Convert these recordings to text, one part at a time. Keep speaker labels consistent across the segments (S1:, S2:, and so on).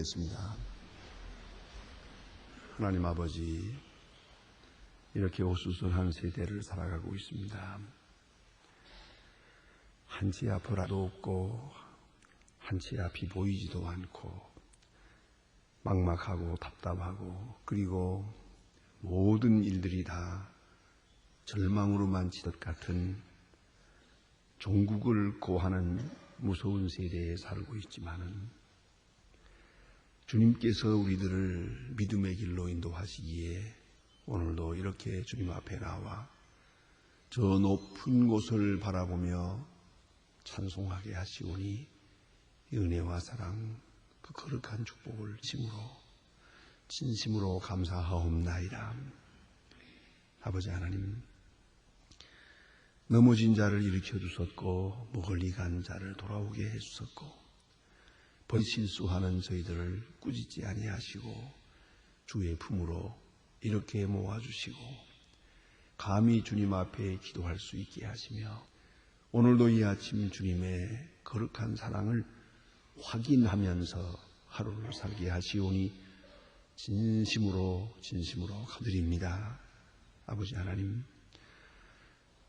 S1: 기도하겠습니다. 하나님 아버지, 이렇게 어수선한 세대를 살아가고 있습니다. 한치 앞으로도 없고 한치 앞이 보이지도 않고 막막하고 답답하고, 그리고 모든 일들이 다 절망으로만 치듯 같은 종국을 고하는 무서운 세대에 살고 있지만은, 주님께서 우리들을 믿음의 길로 인도하시기에 오늘도 이렇게 주님 앞에 나와 저 높은 곳을 바라보며 찬송하게 하시오니 은혜와 사랑, 그 거룩한 축복을 진심으로 감사하옵나이다. 아버지 하나님, 넘어진 자를 일으켜 주셨고 멀리 간 자를 돌아오게 해주셨고, 실수하는 저희들을 꾸짖지 아니하시고 주의 품으로 이렇게 모아주시고 감히 주님 앞에 기도할 수 있게 하시며, 오늘도 이 아침 주님의 거룩한 사랑을 확인하면서 하루를 살게 하시오니 진심으로 감드립니다. 아버지 하나님,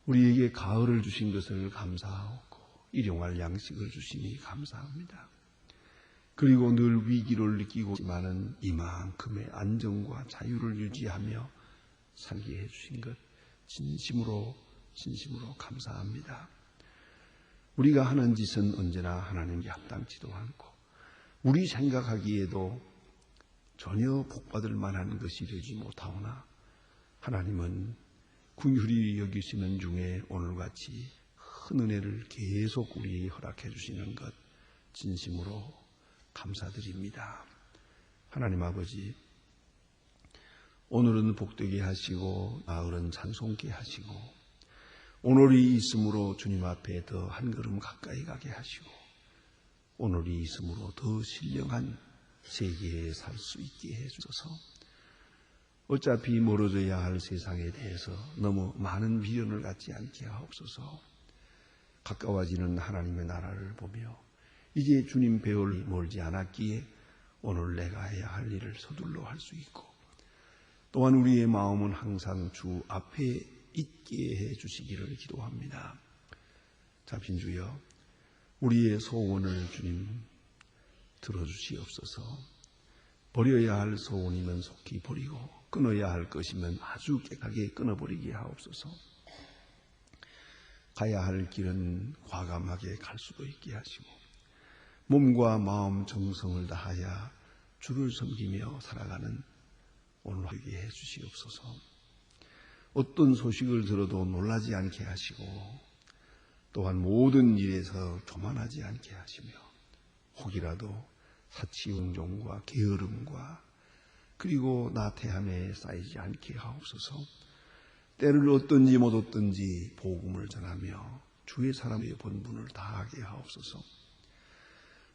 S1: 우리에게 가을을 주신 것을 감사하고 일용할 양식을 주시니 감사합니다. 그리고 늘 위기를 느끼고 있지만은 이만큼의 안정과 자유를 유지하며 살게 해주신 것 진심으로 감사합니다. 우리가 하는 짓은 언제나 하나님께 합당치도 않고 우리 생각하기에도 전혀 복받을 만한 것이 되지 못하오나, 하나님은 긍휼히 여기시는 중에 오늘같이 큰 은혜를 계속 우리에게 허락해 주시는 것 진심으로 감사드립니다. 하나님 아버지, 오늘은 복되게 하시고 나흘은 찬송케 하시고, 오늘이 있음으로 주님 앞에 더 한 걸음 가까이 가게 하시고, 오늘이 있음으로 더 신령한 세계에 살 수 있게 해주셔서 어차피 멀어져야 할 세상에 대해서 너무 많은 미련을 갖지 않게 하옵소서. 가까워지는 하나님의 나라를 보며 이제 주님 배울이 멀지 않았기에 오늘 내가 해야 할 일을 서둘러 할 수 있고, 또한 우리의 마음은 항상 주 앞에 있게 해 주시기를 기도합니다. 잡신주여, 우리의 소원을 주님 들어주시옵소서. 버려야 할 소원이면 속히 버리고 끊어야 할 것이면 아주 깨끗하게 끊어버리게 하옵소서. 가야 할 길은 과감하게 갈 수도 있게 하시고, 몸과 마음 정성을 다하여 주를 섬기며 살아가는 오늘 하게 해주시옵소서. 어떤 소식을 들어도 놀라지 않게 하시고, 또한 모든 일에서 교만하지 않게 하시며, 혹이라도 사치운종과 게으름과 그리고 나태함에 쌓이지 않게 하옵소서. 때를 얻든지 못 얻든지 복음을 전하며 주의 사람의 본분을 다하게 하옵소서.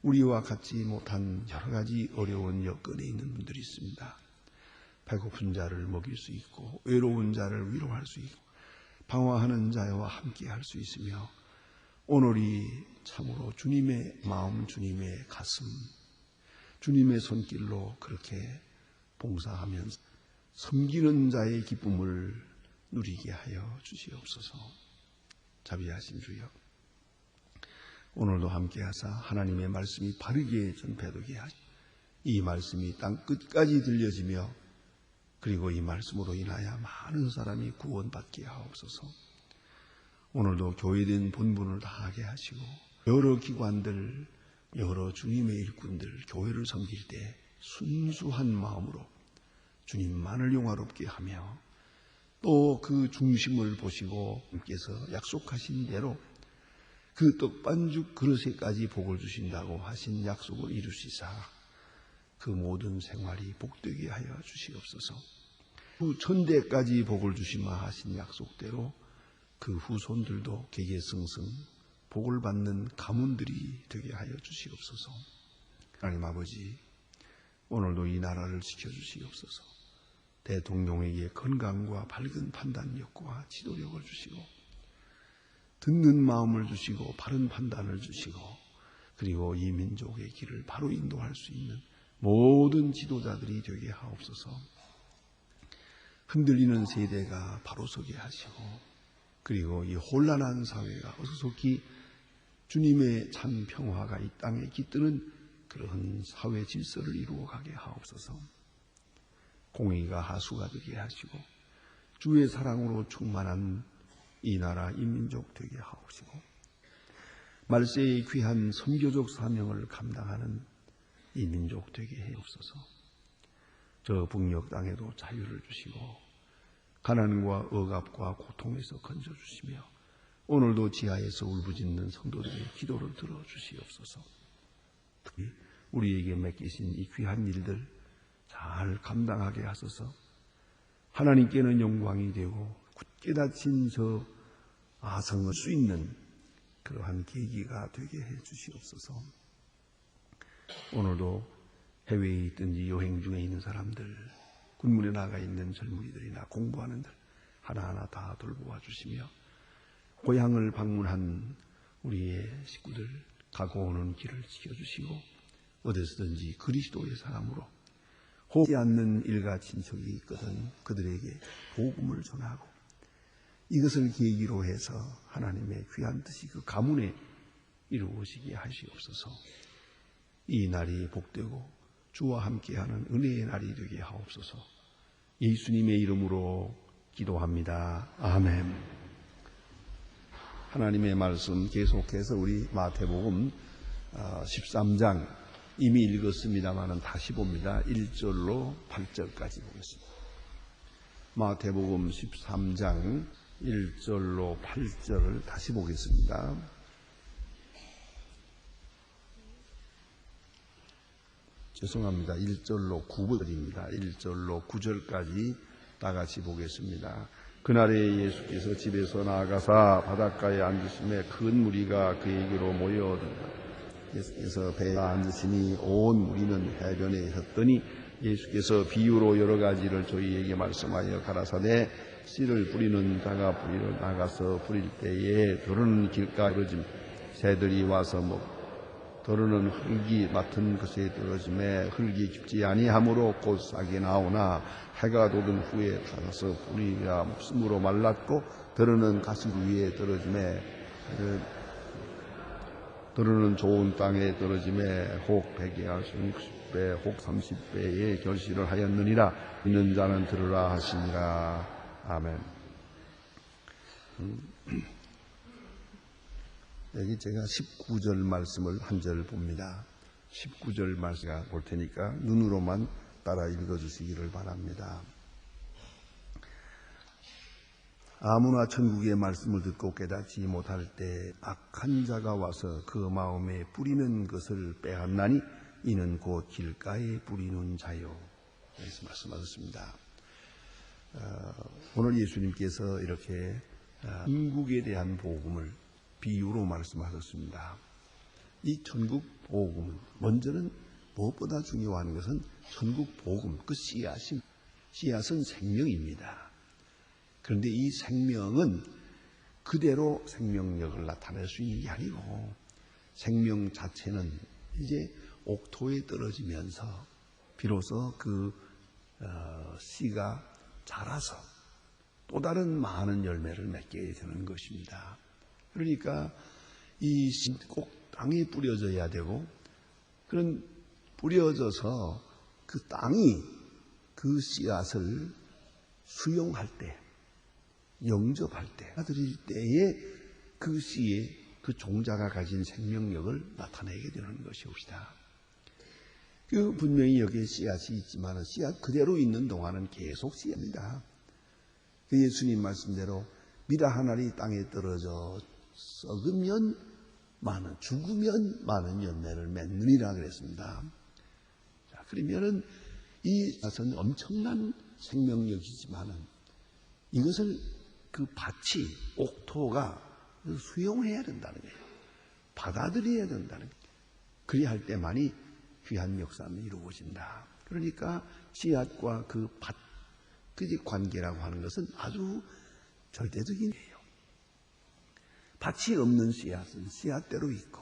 S1: 우리와 같지 못한 여러 가지 어려운 여건에 있는 분들이 있습니다. 배고픈 자를 먹일 수 있고, 외로운 자를 위로할 수 있고, 방황하는 자와 함께 할 수 있으며, 오늘이 참으로 주님의 마음, 주님의 가슴, 주님의 손길로 그렇게 봉사하면서 섬기는 자의 기쁨을 누리게 하여 주시옵소서. 자비하신 주여, 오늘도 함께하사 하나님의 말씀이 바르게 전파되게 하시고, 이 말씀이 땅 끝까지 들려지며, 그리고 이 말씀으로 인하여 많은 사람이 구원받게 하옵소서. 오늘도 교회된 본분을 다하게 하시고, 여러 기관들, 여러 주님의 일꾼들, 교회를 섬길 때 순수한 마음으로 주님만을 영화롭게 하며, 또 그 중심을 보시고 주님께서 약속하신 대로 그 떡반죽 그릇에까지 복을 주신다고 하신 약속을 이루시사 그 모든 생활이 복되게 하여 주시옵소서. 그 천대까지 복을 주시마 하신 약속대로 그 후손들도 계계승승 복을 받는 가문들이 되게 하여 주시옵소서. 하나님 아버지, 오늘도 이 나라를 지켜주시옵소서. 대통령에게 건강과 밝은 판단력과 지도력을 주시고, 듣는 마음을 주시고 바른 판단을 주시고, 그리고 이 민족의 길을 바로 인도할 수 있는 모든 지도자들이 되게 하옵소서. 흔들리는 세대가 바로 서게 하시고, 그리고 이 혼란한 사회가 어수속히 주님의 참 평화가 이 땅에 깃드는 그런 사회 질서를 이루어가게 하옵소서. 공의가 하수가 되게 하시고 주의 사랑으로 충만한 이 나라 이 민족 되게 하옵시고, 말세의 귀한 선교적 사명을 감당하는 이 민족 되게 해옵소서. 저 북녘 땅에도 자유를 주시고 가난과 억압과 고통에서 건져주시며 오늘도 지하에서 울부짖는 성도들의 기도를 들어주시옵소서. 특히 우리에게 맡기신 이 귀한 일들 잘 감당하게 하소서. 하나님께는 영광이 되고 굳게 닫힌 저 아성을 수 있는 그러한 계기가 되게 해 주시옵소서. 오늘도 해외에 있든지 여행 중에 있는 사람들, 군문에 나가 있는 젊은이들이나 공부하는 들 하나하나 다 돌보아 주시며, 고향을 방문한 우리의 식구들 가고 오는 길을 지켜주시고, 어디서든지 그리스도의 사람으로 혹지 않는 일가 친척이 있거든 그들에게 복음을 전하고, 이것을 계기로 해서 하나님의 귀한 뜻이 그 가문에 이루어지게 하시옵소서. 이 날이 복되고 주와 함께하는 은혜의 날이 되게 하옵소서. 예수님의 이름으로 기도합니다. 아멘. 하나님의 말씀 계속해서 우리 마태복음 13장 이미 읽었습니다마는 다시 봅니다. 1절로 8절까지 보겠습니다. 마태복음 13장 1절로 8절을 다시 보겠습니다. 죄송합니다. 1절로 9절입니다. 1절로 9절까지 다 같이 보겠습니다. 그날에 예수께서 집에서 나아가사 바닷가에 앉으심에 큰 무리가 그에게로 모여든다. 예수께서 배에 앉으시니 온 무리는 해변에 섰더니 예수께서 비유로 여러 가지를 저희에게 말씀하여 가라사대, 씨를 뿌리는 자가 뿌리러 나가서 뿌릴 때에 더러는 길가에 떨어짐 새들이 와서 먹고, 더러는 흙이 맡은 것에 떨어짐에 흙이 깊지 아니하므로 곧 싹이 나오나 해가 돋은 후에 닿아서 뿌리가 목숨으로 말랐고, 더러는 가시 위에 떨어짐에 더러는 좋은 땅에 떨어짐에 혹 100에 60배 혹 30배의 결실을 하였느니라. 있는 자는 들으라 하시니라. 아멘. 여기 제가 19절 말씀을 한 절 봅니다. 19절 말씀을 볼 테니까 눈으로만 따라 읽어주시기를 바랍니다. 아무나 천국의 말씀을 듣고 깨닫지 못할 때 악한 자가 와서 그 마음에 뿌리는 것을 빼앗나니 이는 곧 길가에 뿌리는 자요. 이렇게 말씀하셨습니다. 오늘 예수님께서 이렇게 천국에 대한 복음을 비유로 말씀하셨습니다. 이 천국 복음, 먼저는 무엇보다 중요한 것은 천국 복음, 그 씨앗은 생명입니다. 그런데 이 생명은 그대로 생명력을 나타낼 수 있는 게 아니고, 생명 자체는 이제 옥토에 떨어지면서 비로소 그 씨가 자라서 또 다른 많은 열매를 맺게 되는 것입니다. 그러니까 이 씨 꼭 땅에 뿌려져야 되고, 그런 뿌려져서 그 땅이 그 씨앗을 수용할 때, 영접할 때, 받아들일 때에 그 씨에 그 종자가 가진 생명력을 나타내게 되는 것이옵시다. 그 분명히 여기에 씨앗이 있지만 씨앗 그대로 있는 동안은 계속 씨앗입니다. 그 예수님 말씀대로 미라 한 알이 땅에 떨어져 썩으면 죽으면 많은 열매를 맺느니라 그랬습니다. 자, 그러면은 이 씨앗은 엄청난 생명력이지만은 이것을 그 밭이, 옥토가 수용해야 된다는 거예요. 받아들여야 된다는 거예요. 그리 할 때만이 귀한 역사는 이루어진다. 그러니까 씨앗과 그 밭, 그 관계라고 하는 것은 아주 절대적인 거예요. 밭이 없는 씨앗은 씨앗대로 있고,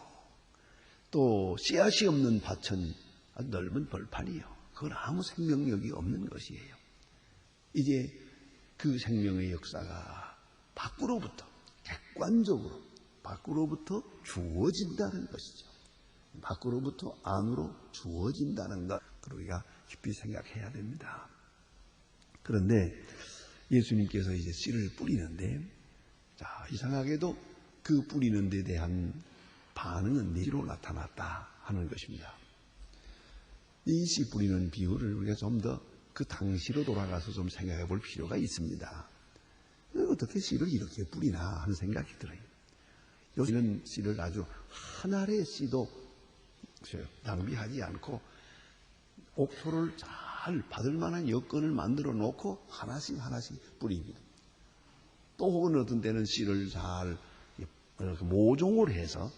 S1: 또 씨앗이 없는 밭은 아주 넓은 벌판이요. 그건 아무 생명력이 없는 것이에요. 이제 그 생명의 역사가 밖으로부터 객관적으로 밖으로부터 주어진다는 것이죠. 밖으로부터 안으로 주어진다는 것, 우리가 깊이 생각해야 됩니다. 그런데 예수님께서 이제 씨를 뿌리는데, 자, 이상하게도 그 뿌리는 데 대한 반응은 내지로 나타났다 하는 것입니다. 이 씨 뿌리는 비유를 우리가 좀 더 그 당시로 돌아가서 좀 생각해 볼 필요가 있습니다. 어떻게 씨를 이렇게 뿌리나 하는 생각이 들어요. 요새는 씨를 아주 한 알의 씨도 낭비하지 않고 옥토를 잘 받을 만한 여건을 만들어 놓고 하나씩 하나씩 뿌립니다. 또 혹은 어떤 때는 씨를 잘 모종을 해서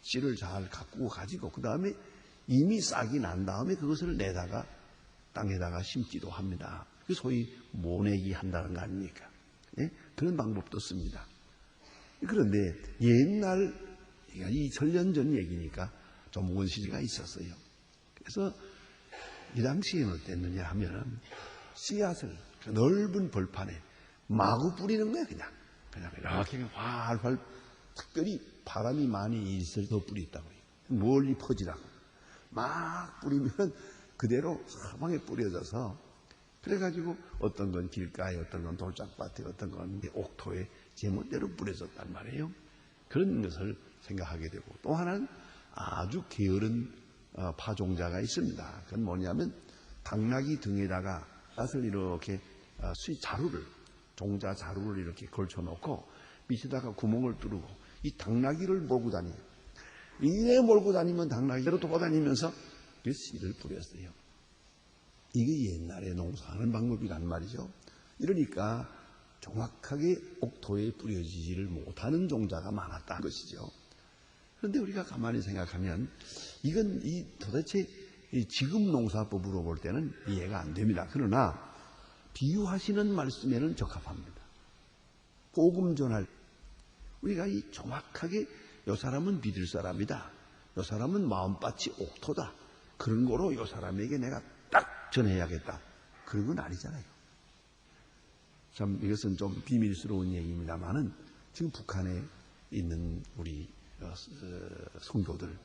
S1: 씨를 잘 가꾸고 가지고 그 다음에 이미 싹이 난 다음에 그것을 내다가 땅에다가 심기도 합니다. 그 소위 모내기 한다는 거 아닙니까? 예? 그런 방법도 씁니다. 그런데 옛날 2000년 전 얘기니까 좀 원시가 있었어요. 그래서 이 당시에는 어땠느냐 하면 씨앗을 넓은 벌판에 마구 뿌리는 거야. 그냥 이렇게 활활, 특별히 바람이 많이 있을 때 뿌리있다고 해요. 멀리 퍼지라고 막 뿌리면 그대로 사방에 뿌려져서, 그래가지고 어떤 건 길가에, 어떤 건 돌짝밭에, 어떤 건 옥토에 제멋대로 뿌려졌단 말이에요. 그런 것을 생각하게 되고, 또 하나는 아주 게으른 파종자가 있습니다. 그건 뭐냐면 당나귀 등에다가 앗을 이렇게 자루를, 종자 자루를 이렇게 걸쳐놓고 밑에다가 구멍을 뚫고 이 당나귀를 몰고 다녀요. 이래 몰고 다니면 당나귀로 돌아다니면서 그 씨를 뿌렸어요. 이게 옛날에 농사하는 방법이란 말이죠. 이러니까 정확하게 옥토에 뿌려지지를 못하는 종자가 많았다는 것이죠. 그런데 우리가 가만히 생각하면 이건 도대체 지금 농사법으로 볼 때는 이해가 안 됩니다. 그러나 비유하시는 말씀에는 적합합니다. 복음 전할 우리가 정확하게 이 사람은 믿을 사람이다, 이 사람은 마음밭이 옥토다, 그런 거로 이 사람에게 내가 딱 전해야겠다, 그런 건 아니잖아요. 참 이것은 좀 비밀스러운 얘기입니다만은 지금 북한에 있는 우리 성도들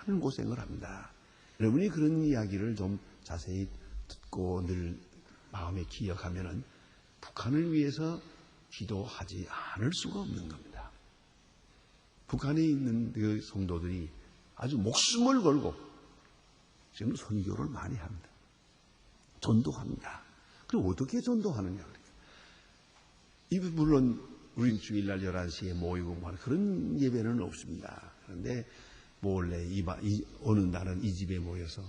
S1: 많은 고생을 합니다. 여러분이 그런 이야기를 좀 자세히 듣고 늘 마음에 기억하면은 북한을 위해서 기도하지 않을 수가 없는 겁니다. 북한에 있는 그 성도들이 아주 목숨을 걸고 지금 선교를 많이 합니다. 전도합니다. 그럼 어떻게 전도하느냐? 물론 우리 주일날 11시에 모이고 그런 예배는 없습니다. 그런데 몰래 어느 날은 이 집에 모여서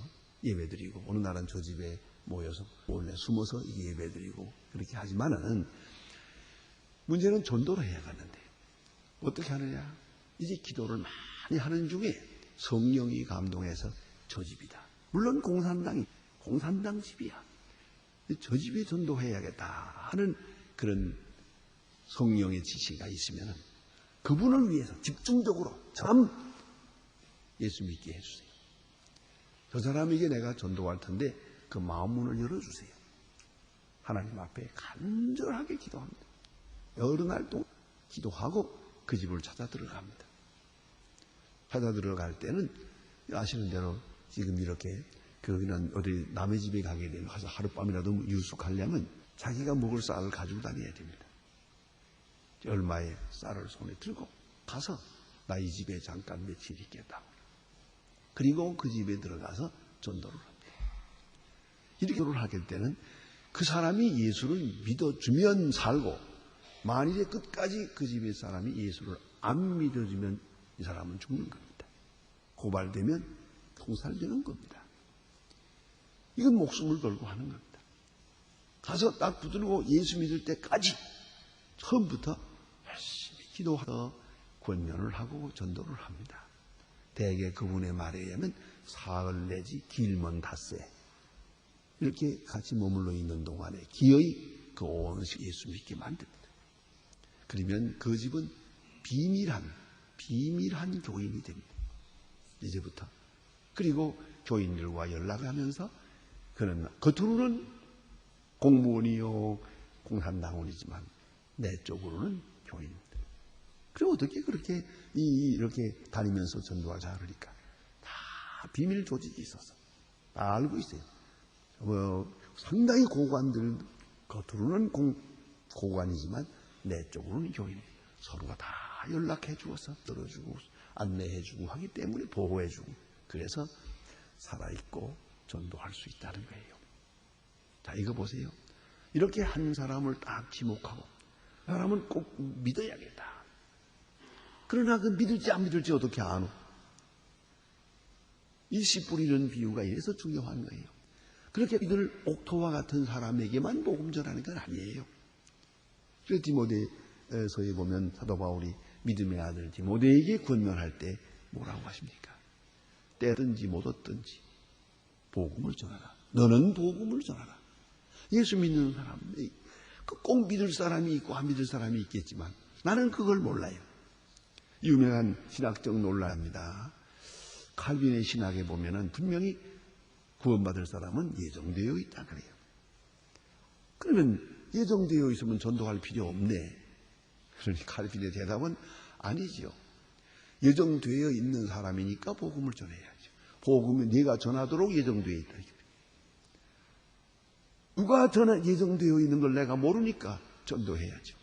S1: 예배드리고 어느 날은 저 집에 모여서 몰래 숨어서 예배드리고 그렇게 하지만은 문제는 전도를 해야 하는데 어떻게 하느냐? 이제 기도를 많이 하는 중에 성령이 감동해서 저 집이다. 물론 공산당 집이야. 저 집에 전도해야겠다 하는 그런 성령의 지시가 있으면 그분을 위해서 집중적으로 참 예수 믿게 해주세요. 저 사람에게 내가 전도할 텐데 그 마음문을 열어주세요. 하나님 앞에 간절하게 기도합니다. 여러 날 동안 기도하고 그 집을 찾아 들어갑니다. 찾아 들어갈 때는 아시는 대로 지금 이렇게 거기는 어디 남의 집에 가게 되면 가서 하룻밤이라도 유숙하려면 자기가 먹을 쌀을 가지고 다녀야 됩니다. 얼마의 쌀을 손에 들고 가서 나 이 집에 잠깐 며칠 있겠다고. 그리고 그 집에 들어가서 전도를 합니다. 이렇게 전도를 하게 때는 그 사람이 예수를 믿어주면 살고 만일에 끝까지 그 집의 사람이 예수를 안 믿어주면 이 사람은 죽는 겁니다. 고발되면 통살되는 겁니다. 이건 목숨을 걸고 하는 겁니다. 가서 딱 붙들고 예수 믿을 때까지 처음부터 열심히 기도하러 권면을 하고 전도를 합니다. 대개 그분의 말에 의하면 사흘 내지 길면 닷새 이렇게 같이 머물러 있는 동안에 기어이 그 온 예수 믿게 만듭니다. 그러면 그 집은 비밀한 교인이 됩니다. 이제부터. 그리고 교인들과 연락하면서 그는 겉으로는 공무원이요 공산당원이지만 내적으로는 교인. 그럼 어떻게 그렇게 이렇게 다니면서 전도하자 그러니까 다 비밀 조직이 있어서 다 알고 있어요. 상당히 고관들 겉으로는 고관이지만 내적으로는 교인. 서로가 다 연락해 주어서 들어주고 안내해 주고 하기 때문에 보호해 주고 그래서 살아있고 전도할 수 있다는 거예요. 자, 이거 보세요. 이렇게 한 사람을 딱 지목하고 사람은 꼭 믿어야겠다. 그러나 그 믿을지 안 믿을지 어떻게 아노? 이 씨 뿌리는 비유가 이래서 중요한 거예요. 그렇게 믿을 옥토와 같은 사람에게만 복음 전하는 건 아니에요. 그래서 디모데서에 보면 사도 바울이 믿음의 아들 디모데에게 권면할 때 뭐라고 하십니까? 때든지 못 얻든지 복음을 전하라. 너는 복음을 전하라. 예수 믿는 사람, 꼭 믿을 사람이 있고 안 믿을 사람이 있겠지만 나는 그걸 몰라요. 유명한 신학적 논란입니다. 칼빈의 신학에 보면은 분명히 구원받을 사람은 예정되어 있다 그래요. 그러면 예정되어 있으면 전도할 필요 없네. 그러니 칼빈의 대답은 아니지요. 예정되어 있는 사람이니까 복음을 전해야죠. 복음은 네가 전하도록 예정되어 있다. 누가 예정되어 있는 걸 내가 모르니까 전도해야죠.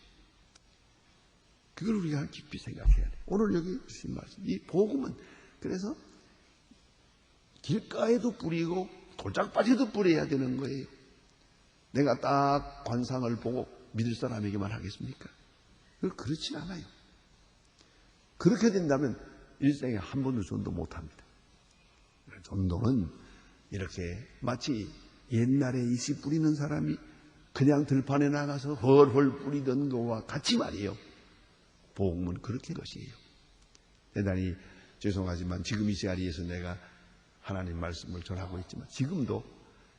S1: 그걸 우리가 깊이 생각해야 돼. 오늘 여기 주신 말씀, 이 복음은 그래서 길가에도 뿌리고 돌짝밭에도 뿌려야 되는 거예요. 내가 딱 관상을 보고 믿을 사람에게만 하겠습니까? 그렇지 않아요. 그렇게 된다면 일생에 한 번도 전도 못합니다. 전도는 이렇게 마치 옛날에 이 씨 뿌리는 사람이 그냥 들판에 나가서 헐헐 뿌리던 거와 같이 말이에요. 복음은 그렇게 것이에요. 대단히 죄송하지만 지금 이 자리에서 내가 하나님 말씀을 전하고 있지만 지금도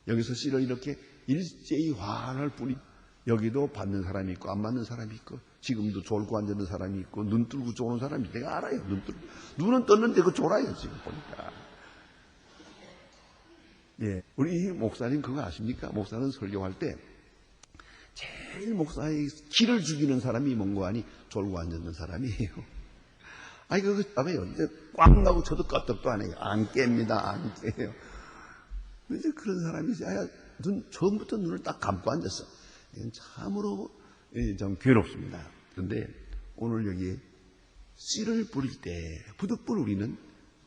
S1: 여기서 씨를 이렇게 일제히 환할 뿐이 여기도 받는 사람이 있고 안 받는 사람이 있고 지금도 졸고 앉는 사람이 있고 눈 뜨고 쪼는 사람이 내가 알아요. 눈은 떴는데 그 졸아요 지금 보니까. 예, 우리 목사님 그거 아십니까? 목사는 설교할 때 제일 목사의 기를 죽이는 사람이 뭔고 하니 졸고 앉는 사람이에요. 아니 그거 봐봐요. 이제 꽉 나고 저도 껐떡도 안 해요. 안 깹니다. 안 깨요. 이제 그런 사람이 처음부터 눈을 딱 감고 앉았어. 이건 참으로 좀 괴롭습니다. 그런데 오늘 여기 씨를 뿌릴 때 부득불 우리는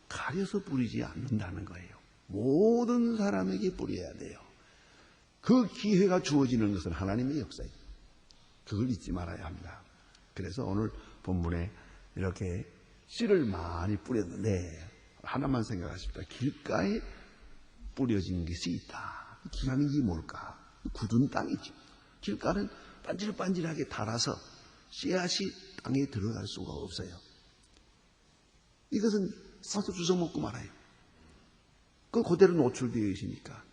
S1: 가려서 뿌리지 않는다는 거예요. 모든 사람에게 뿌려야 돼요. 그 기회가 주어지는 것은 하나님의 역사예요. 그걸 잊지 말아야 합니다. 그래서 오늘 본문에 이렇게 씨를 많이 뿌렸는데 하나만 생각하십시다. 길가에 뿌려진 것이 있다. 길가는 뭘까? 굳은 땅이죠. 길가는 반질반질하게 달아서 씨앗이 땅에 들어갈 수가 없어요. 이것은 사서 주워 먹고 말아요. 그건 그대로 노출되어 있으니까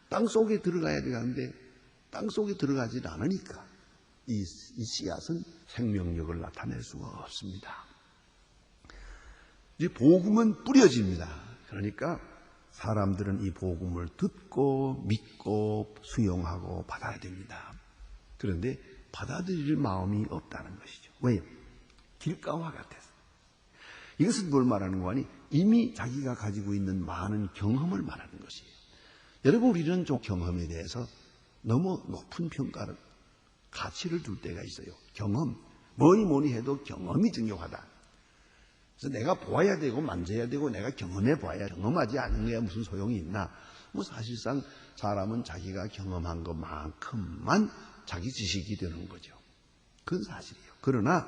S1: 땅 속에 들어가야 되는데 땅 속에 들어가지 않으니까 이 씨앗은 생명력을 나타낼 수가 없습니다. 이제 복음은 뿌려집니다. 그러니까 사람들은 이 복음을 듣고 믿고 수용하고 받아야 됩니다. 그런데 받아들일 마음이 없다는 것이죠. 왜요? 길가와 같아서. 이것은 뭘 말하는 거니? 이미 자기가 가지고 있는 많은 경험을 말하는 것이에요. 여러분 우리는 좀 경험에 대해서 너무 높은 평가를 가치를 둘 때가 있어요. 경험. 뭐니 해도 경험이 중요하다. 그래서 내가 보아야 되고 만져야 되고 내가 경험해 봐야 경험하지 않는 거야 무슨 소용이 있나. 사실상 사람은 자기가 경험한 것만큼만 자기 지식이 되는 거죠. 그건 사실이에요. 그러나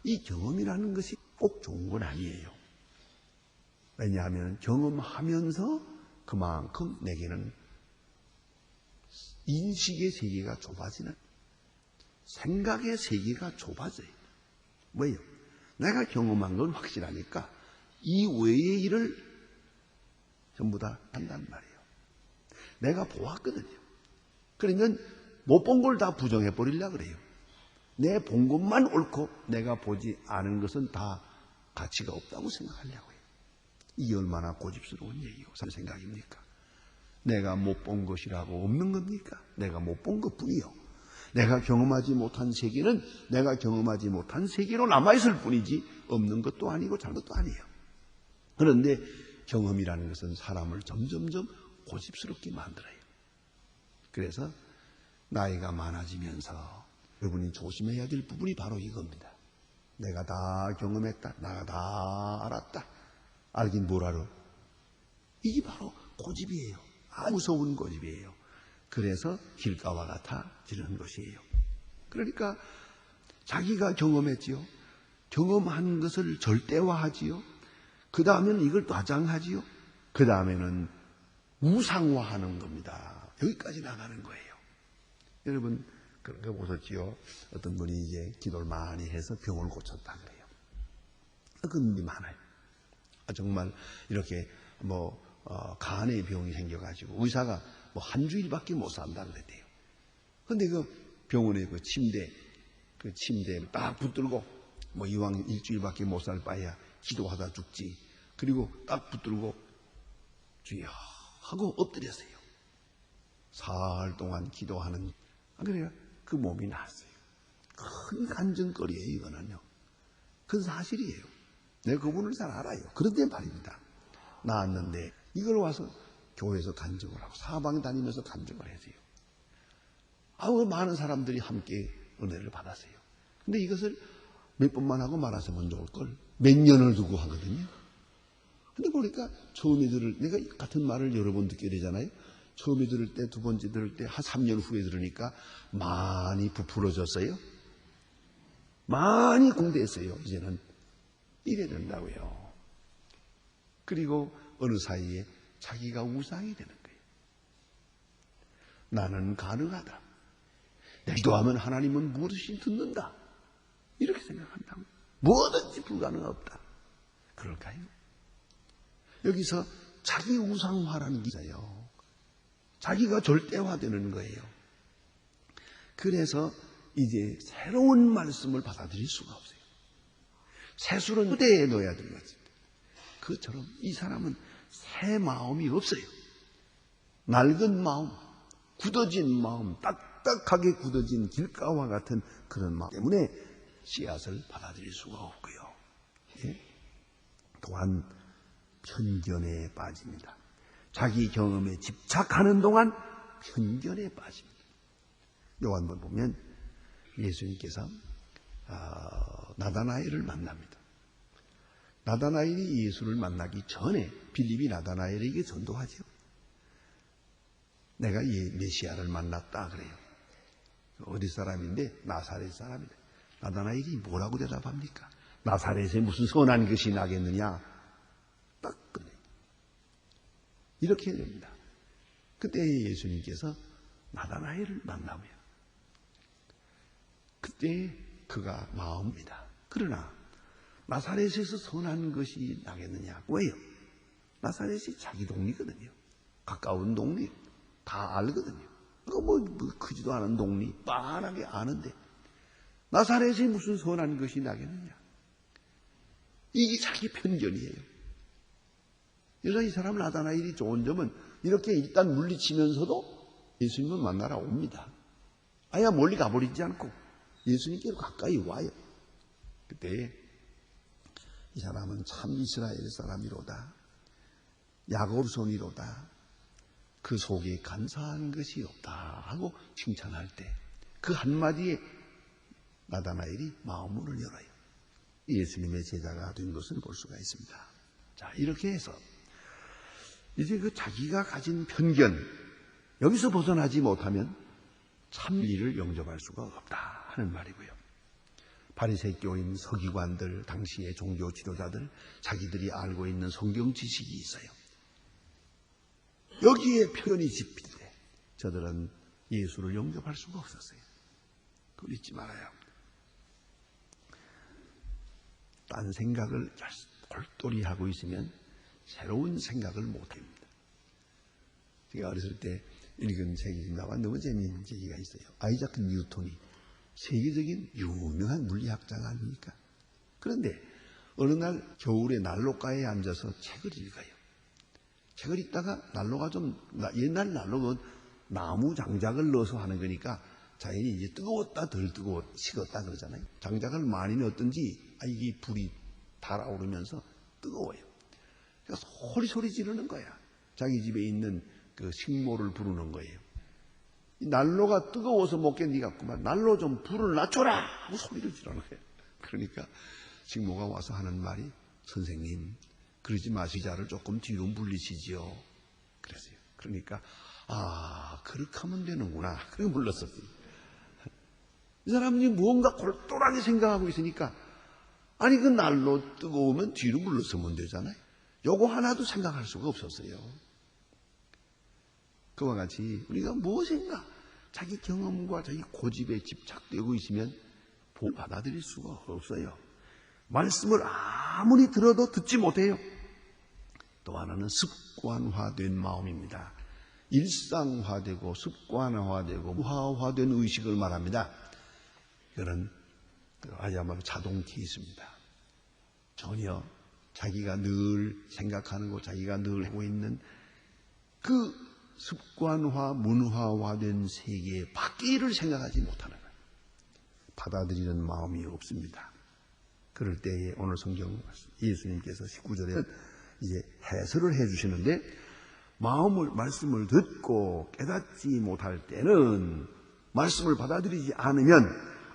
S1: 이 경험이라는 것이 꼭 좋은 건 아니에요. 왜냐하면 경험하면서 그만큼 내게는 인식의 세계가 좁아지는 생각의 세계가 좁아져요. 왜요? 내가 경험한 건 확실하니까 이 외의 일을 전부 다 한단 말이에요. 내가 보았거든요. 그러면 못 본 걸 다 부정해 버리려고 그래요. 내 본 것만 옳고 내가 보지 않은 것은 다 가치가 없다고 생각하려고 해요. 이게 얼마나 고집스러운 얘기고 생각입니까? 내가 못 본 것이라고 없는 겁니까? 내가 못 본 것뿐이요. 내가 경험하지 못한 세계는 내가 경험하지 못한 세계로 남아있을 뿐이지 없는 것도 아니고 잘못도 아니에요. 그런데 경험이라는 것은 사람을 점점점 고집스럽게 만들어요. 그래서 나이가 많아지면서 여러분이 조심해야 될 부분이 바로 이겁니다. 내가 다 경험했다. 내가 다 알았다. 알긴 뭘 알아? 이게 바로 고집이에요. 아주 무서운 고집이에요. 그래서 길가와 같아지는 것이에요. 그러니까 자기가 경험했지요. 경험한 것을 절대화하지요. 그 다음에는 이걸 과장하지요. 그 다음에는 우상화하는 겁니다. 여기까지 나가는 거예요. 여러분 그런 거 보셨지요? 어떤 분이 이제 기도를 많이 해서 병을 고쳤다 그래요. 그런 분이 많아요. 정말 이렇게 간의 병이 생겨가지고 의사가 한 주일밖에 못 산다 그랬대요. 근데 그 병원의 그 침대에 딱 붙들고 이왕 일주일밖에 못 살 바에야 기도하다 죽지. 그리고 딱 붙들고 주여 하고 엎드렸어요. 사흘 동안 기도하는. 그래야 그 몸이 나았어요. 큰 간증거리예요, 이거는요. 그건 사실이에요. 내가 그분을 잘 알아요. 그런데 말입니다. 나았는데 이걸 와서 교회에서 간증을 하고 사방에 다니면서 간증을 해서요. 많은 사람들이 함께 은혜를 받았어요. 근데 이것을 몇 번만 하고 말았으면 좋을 걸 몇 년을 두고 하거든요. 근데 보니까 처음에 내가 같은 말을 여러 번 듣게 되잖아요. 처음에 들을 때, 두 번째 들을 때, 한 3년 후에 들으니까 많이 부풀어졌어요. 많이 공대했어요. 이제는 이래야 된다고요. 그리고 어느 사이에 자기가 우상이 되는 거예요. 나는 가능하다. 기도하면 하나님은 무엇이든 듣는다. 이렇게 생각한다고. 뭐든지 불가능 없다. 그럴까요? 여기서 자기 우상화라는 게 있어요. 자기가 절대화되는 거예요. 그래서 이제 새로운 말씀을 받아들일 수가 없어요. 새술은 후대에 넣어야 되는 거지. 그처럼 이 사람은 새 마음이 없어요. 낡은 마음, 굳어진 마음, 딱딱하게 굳어진 길가와 같은 그런 마음 때문에 씨앗을 받아들일 수가 없고요. 예? 또한 편견에 빠집니다. 자기 경험에 집착하는 동안 편견에 빠집니다. 요한복음 보면 예수님께서 나다나엘을 만납니다. 나다나엘이 예수를 만나기 전에 빌립이 나다나엘에게 전도하죠. 내가 이 메시아를 만났다 그래요. 어디 사람인데 나사렛 사람이다. 나다나엘이 뭐라고 대답합니까? 나사렛에 무슨 선한 것이 나겠느냐? 딱 끝내. 이렇게 됩니다. 그때 예수님께서 나다나엘을 만나면 그때 그가 마음입니다. 그러나 나사렛에서 선한 것이 나겠느냐? 왜요? 나사렛이 자기 동리거든요. 가까운 동리. 다 알거든요. 그거 크지도 않은 동리. 빤하게 아는데 나사렛에 무슨 선한 것이 나겠느냐? 이게 자기 편견이에요. 그래서 이 사람 나다나엘이 좋은 점은 이렇게 일단 물리치면서도 예수님을 만나러 옵니다. 아예 멀리 가버리지 않고 예수님께로 가까이 와요. 그때 이 사람은 참 이스라엘 사람이로다. 야곱 손이로다. 그 속에 간사한 것이 없다 하고 칭찬할 때 그 한마디에 나다나엘이 마음문을 열어요. 예수님의 제자가 된 것을 볼 수가 있습니다. 자, 이렇게 해서 이제 그 자기가 가진 편견 여기서 벗어나지 못하면 참리를 영접할 수가 없다 하는 말이고요. 바리새교인 서기관들, 당시의 종교 지도자들, 자기들이 알고 있는 성경 지식이 있어요. 여기에 편견이 짚힐 때 저들은 예수를 영접할 수가 없었어요. 그걸 잊지 말아야 합니다. 딴 생각을 골똘히 하고 있으면 새로운 생각을 못합니다. 제가 어렸을 때 읽은 책이 나와 너무 재미있는 얘기가 있어요. 아이작 뉴턴이 세계적인 유명한 물리학자가 아닙니까? 그런데 어느 날 겨울에 난로가에 앉아서 책을 읽어요. 책을 읽다가 난로가 옛날 난로는 나무 장작을 넣어서 하는 거니까 자연히 이제 뜨거웠다 덜 식었다 그러잖아요. 장작을 많이 넣었든지 이게 불이 달아오르면서 뜨거워요. 그래서 소리 지르는 거야. 자기 집에 있는 그 식모를 부르는 거예요. 이 난로가 뜨거워서 못 견디겠구만. 난로 좀 불을 낮춰라 하고 소리를 지르는 거예요. 그러니까 식모가 와서 하는 말이, 선생님 그러지 마시자를 조금 뒤로 물리시지요. 그랬어요. 그러니까 그렇게 하면 되는구나. 그렇게 물렀어요. 이 사람이 무언가 골똘하게 생각하고 있으니까 그 난로 뜨거우면 뒤로 물러서면 되잖아요. 요거 하나도 생각할 수가 없었어요. 그와 같이 우리가 무엇인가 자기 경험과 자기 고집에 집착되고 있으면 복 받아들일 수가 없어요. 말씀을 아무리 들어도 듣지 못해요. 또 하나는 습관화된 마음입니다. 일상화되고 습관화되고 무화화된 의식을 말합니다. 이거는 아야말로 자동 케이스입니다. 전혀 자기가 늘 생각하는 것, 자기가 늘 하고 있는 그 습관화, 문화화된 세계 밖의 일을 생각하지 못하는 거예요. 받아들이는 마음이 없습니다. 그럴 때에 오늘 성경 예수님께서 19절에 이제 해설을 해주시는데, 말씀을 듣고 깨닫지 못할 때는, 말씀을 받아들이지 않으면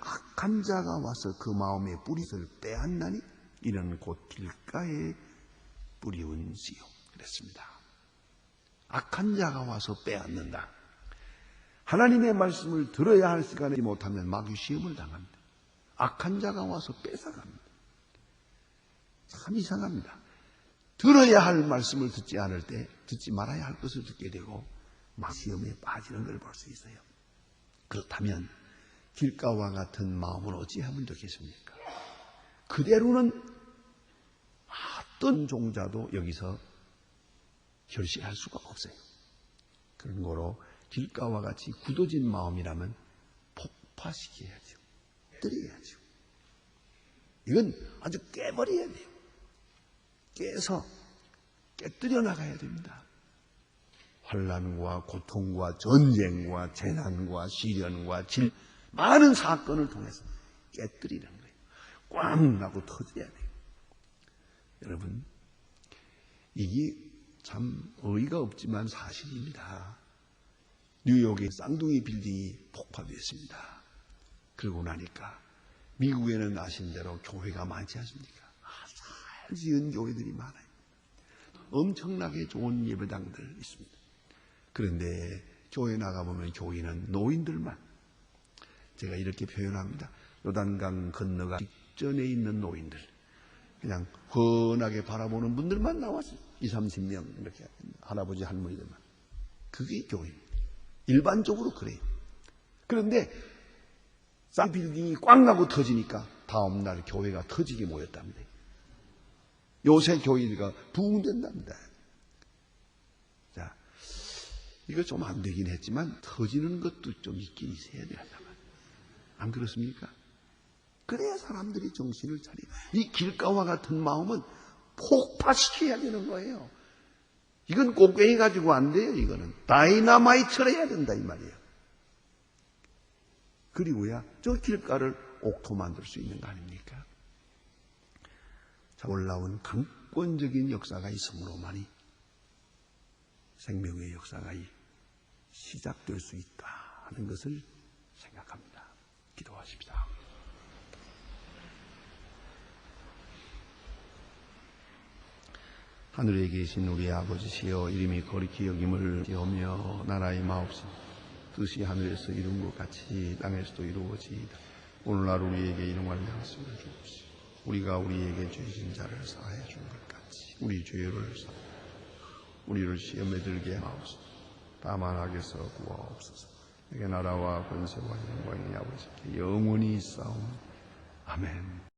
S1: 악한 자가 와서 그 마음의 뿌리를 빼앗나니 이는 곧 길가에 뿌리운지요. 그랬습니다. 악한 자가 와서 빼앗는다. 하나님의 말씀을 들어야 할 시간에 못하면 마귀 시험을 당합니다. 악한 자가 와서 뺏어갑니다. 참 이상합니다. 들어야 할 말씀을 듣지 않을 때 듣지 말아야 할 것을 듣게 되고 막 시험에 빠지는 걸 볼 수 있어요. 그렇다면 길가와 같은 마음을 어찌하면 좋겠습니까? 그대로는 어떤 종자도 여기서 결실할 수가 없어요. 그런 거로 길가와 같이 굳어진 마음이라면 폭파시켜야죠. 깨뜨려야죠. 이건 아주 깨버려야 돼요. 깨서 깨뜨려 나가야 됩니다. 환난과 고통과 전쟁과 재난과 시련과 많은 사건을 통해서 깨뜨리는 거예요. 꽝 하고 터져야 돼요. 여러분, 이게 참 어이가 없지만 사실입니다. 뉴욕의 쌍둥이 빌딩이 폭파됐습니다. 그러고 나니까 미국에는 아신 대로 교회가 많지 않습니까? 잘 지은 교회들이 많아요. 엄청나게 좋은 예배당들 있습니다. 그런데 교회 나가보면 교인은 노인들만, 제가 이렇게 표현합니다. 요단강 건너가 직전에 있는 노인들, 그냥 훤하게 바라보는 분들만 나왔어요. 20, 30명 이렇게 할아버지 할머니들만. 그게 교회입니다. 일반적으로 그래요. 그런데 쌍빌딩이 꽝 나고 터지니까 다음날 교회가 터지게 모였답니다. 요새 교회가 부흥된답니다. 자, 이거 좀 안 되긴 했지만 터지는 것도 좀 있긴 있어야 된다. 안 그렇습니까? 그래야 사람들이 정신을 차리고, 이 길가와 같은 마음은 폭파시켜야 되는 거예요. 이건 곡괭이 가지고 안 돼요. 이거는 다이너마이트를 해야 된다 이 말이에요. 그리고야 저 길가를 옥토 만들 수 있는 거 아닙니까? 자, 놀라운 강권적인 역사가 있음으로만이 생명의 역사가 시작될 수 있다는 것을 생각합니다. 기도하십시다. 하늘에 계신 우리 아버지시여, 이름이 거룩히 여김을 지으며 나라의 마옵시며 뜻이 하늘에서 이룬 것 같이 땅에서도 이루어지이다. 오늘날 우리에게 일용할 양식을 주옵시고 우리가 우리에게 죄진 자를 사하여 준 것 같이 우리 죄를 사하여 우리를 시험에 들게 하옵소서. 다만 악에서 구하옵소서. 내게 나라와 권세와 영광이 아버지께 영원히 있사오니 아멘.